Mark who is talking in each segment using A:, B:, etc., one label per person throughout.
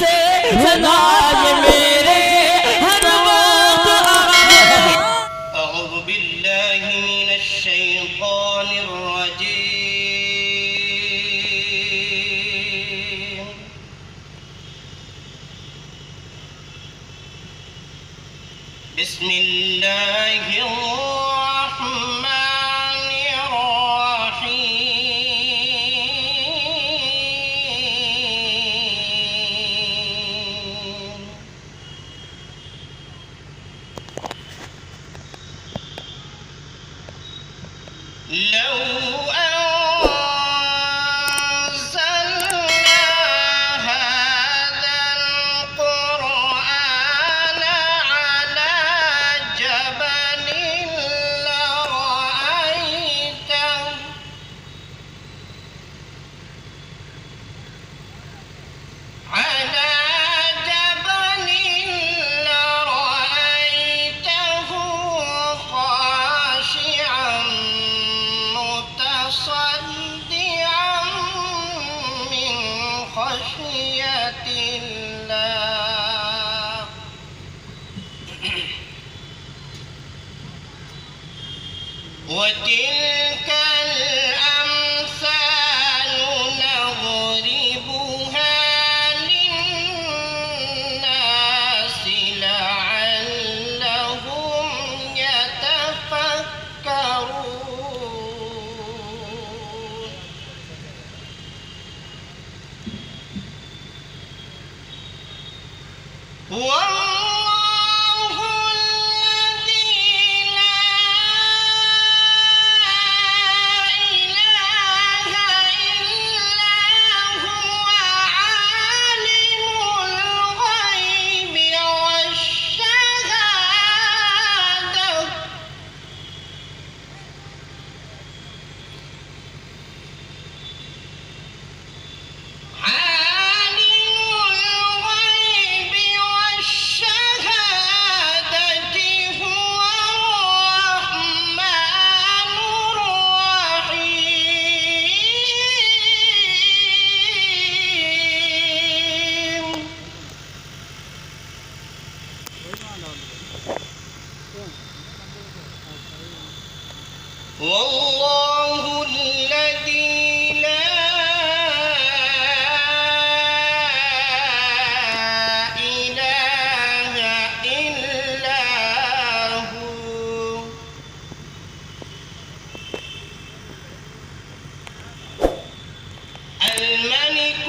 A: से सदाए मेरे हर वक्त आए।
B: अऊज़ु बिल्लाहि मिनश शैतानिर रजीम। बिस्मिल्लाहिर रहमानिर रहीम। لو أنزلنا هذا القرآن على جبل لرأيته خاشعا متصدعا من خشية الله. وتلك الأمثال نضربها للناس لعلهم يتفكرون. والله الذي لا إله إلا هو عالم الغيب والشهادة هو الرحمن الرحيم. والله الذي لا إله إلا هو الملك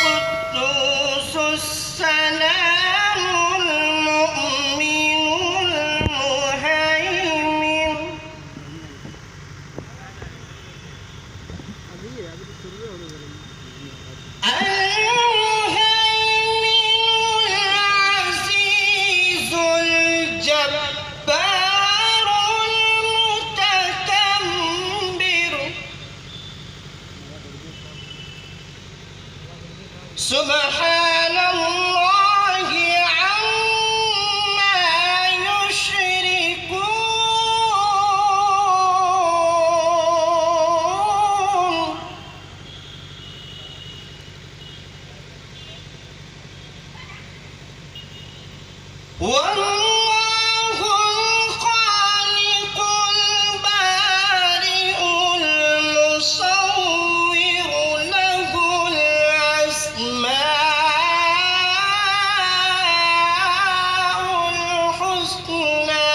B: القدوس السلام المؤمن المهيمن العزيز الجبار المتكبر سبحان الله عما يشركون. والله الخالق البارئ المصور له الأسماء الحسنى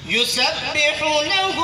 B: يسبح له